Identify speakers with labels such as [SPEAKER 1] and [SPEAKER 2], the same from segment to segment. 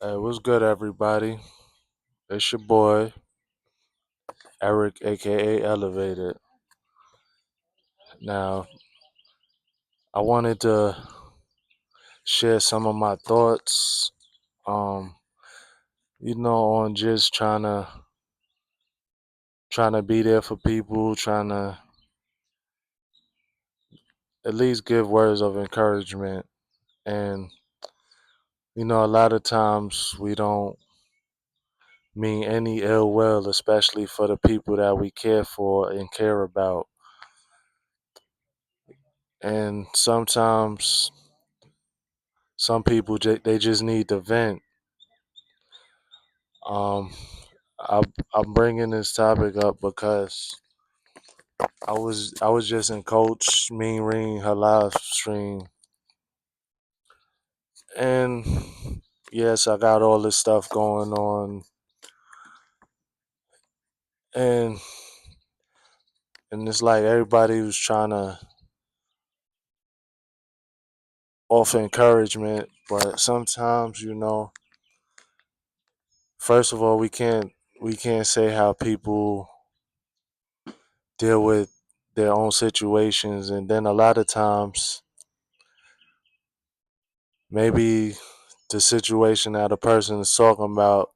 [SPEAKER 1] Hey, what's good, everybody? It's your boy, Eric, aka Elevated. Now, I wanted to share some of my thoughts, um, on just trying to be there for people, trying to at least give words of encouragement. And, a lot of times we don't mean any ill will, especially for the people that we care for and care about. And sometimes some people they just need to vent. Um, I, I'm bringing this topic up because I was just in Coach Mean Ring her live stream, and yes, I got all this stuff going on, and it's like everybody was trying to offer encouragement, but sometimes first of all, we can't say how people deal with their own situations, and then a lot of times maybe the situation that a person is talking about,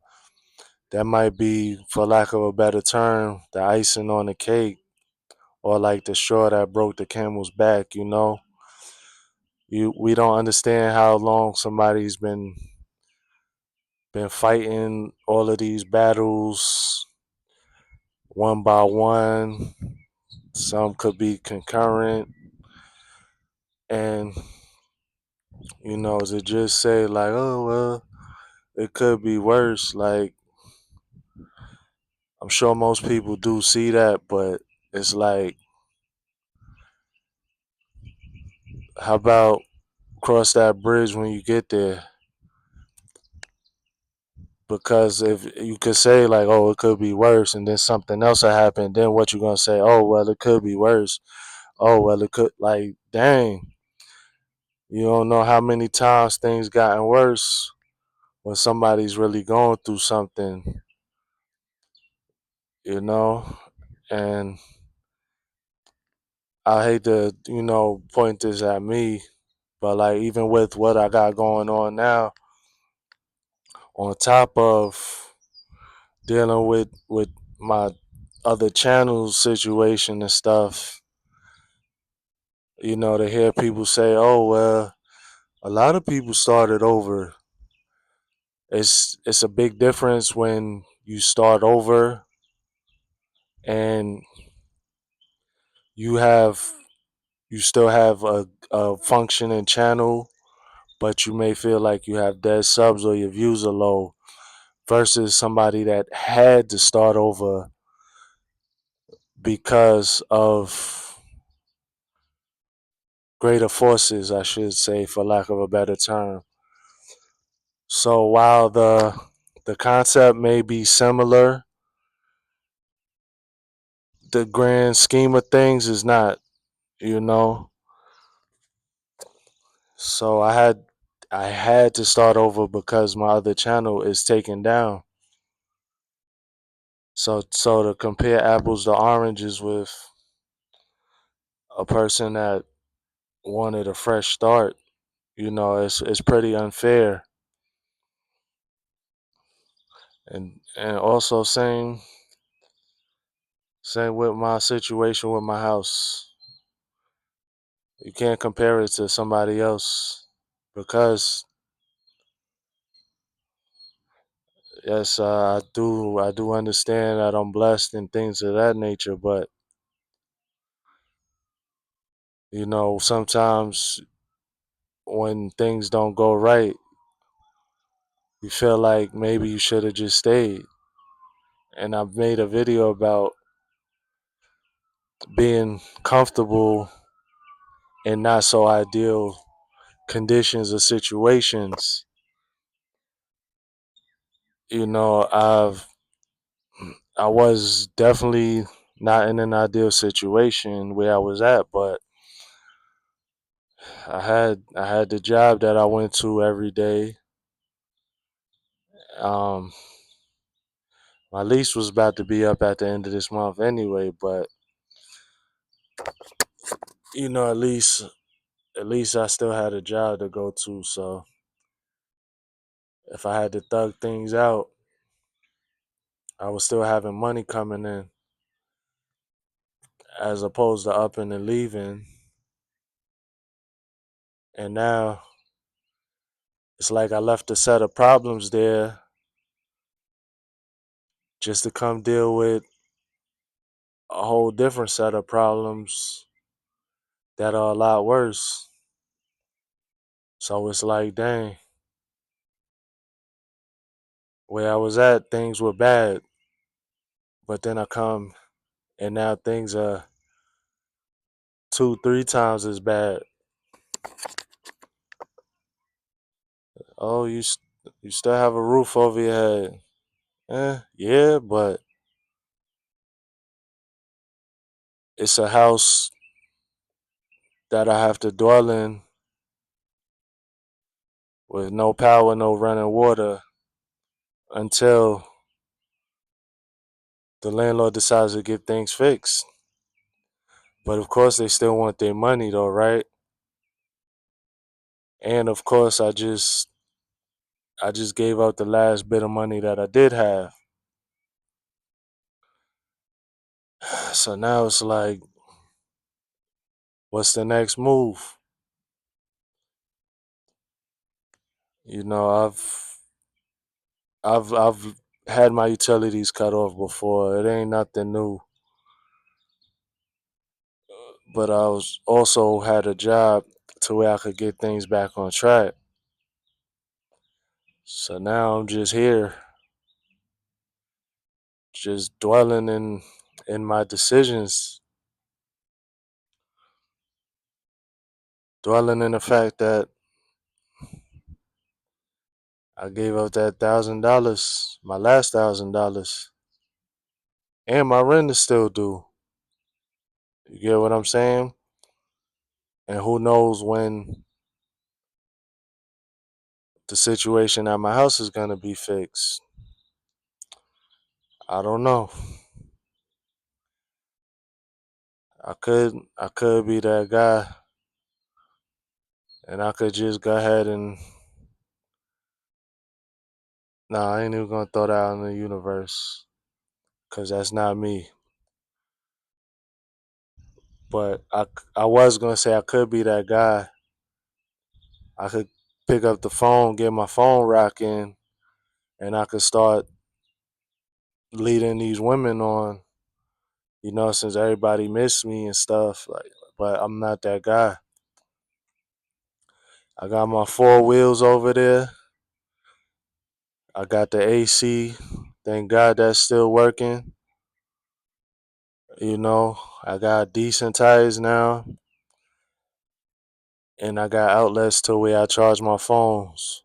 [SPEAKER 1] that might be, for lack of a better term, the icing on the cake, or like the straw that broke the camel's back. We don't understand how long somebody's been fighting all of these battles one by one. Some could be concurrent, and to just say like, oh well, it could be worse. Like, I'm sure most people do see that, but it's like, how about cross that bridge when you get there? Because if you could say like, oh, it could be worse, and then something else will happen, then what you gonna say? Oh well, it could be worse. Oh well, it could, like, dang, you don't know how many times things gotten worse when somebody's really going through something, you know. And I hate to point this at me, but like, even with what I got going on now, on top of dealing with my other channel situation and stuff, to hear people say, "Oh well, a lot of people started over." It's a big difference when you start over and you have you still have a functioning channel, but you may feel like you have dead subs or your views are low, versus somebody that had to start over because of greater forces, I should say, for lack of a better term. So while the concept may be similar, the grand scheme of things is not, you know. So I had to start over because my other channel is taken down. So to compare apples to oranges with a person that wanted a fresh start, it's pretty unfair. And also same with my situation with my house. You can't compare it to somebody else because, yes, I do understand that I'm blessed and things of that nature, but sometimes when things don't go right, you feel like maybe you should have just stayed. And I've made a video about being comfortable in not so ideal conditions or situations. I was definitely not in an ideal situation where I was at, but I had the job that I went to every day, Um, my lease was about to be up at the end of this month anyway, but at least I still had a job to go to. So if I had to thug things out, I was still having money coming in, as opposed to upping and leaving. And now it's like I left a set of problems there just to come deal with a whole different set of problems that are a lot worse. So it's like, dang, where I was at, things were bad. But then I come and now things are two, three times as bad. Oh, you still have a roof over your head. Yeah, but it's a house that I have to dwell in with no power, no running water until the landlord decides to get things fixed. But of course, they still want their money, though, right? And of course, I just gave out the last bit of money that I did have. So now it's like, what's the next move? You know, I've had my utilities cut off before. It ain't nothing new. But I was also had a job to where I could get things back on track. So now I'm just here, just dwelling in my decisions, dwelling in the fact that I gave up that $1,000, my last $1,000, and my rent is still due. You get what I'm saying? And who knows when the situation at my house is gonna be fixed. I don't know. I could be that guy, and I could just go ahead and nah, I ain't even gonna throw that out in the universe, cause that's not me. But I was gonna say I could be that guy. I could pick up the phone, get my phone rocking, and I could start leading these women on. Since everybody missed me and stuff. Like, but I'm not that guy. I got my four wheels over there. I got the AC. Thank God that's still working. I got decent tires now, and I got outlets to where I charge my phones.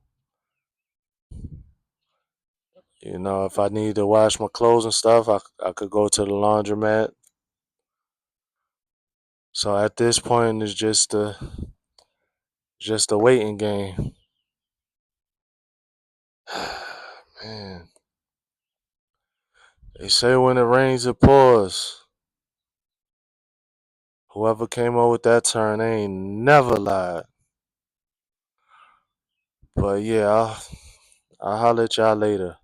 [SPEAKER 1] If I need to wash my clothes and stuff, I could go to the laundromat. So at this point, it's just a waiting game. Man, they say when it rains, it pours. Whoever came up with that term ain't never lied. But yeah, I'll holler at y'all later.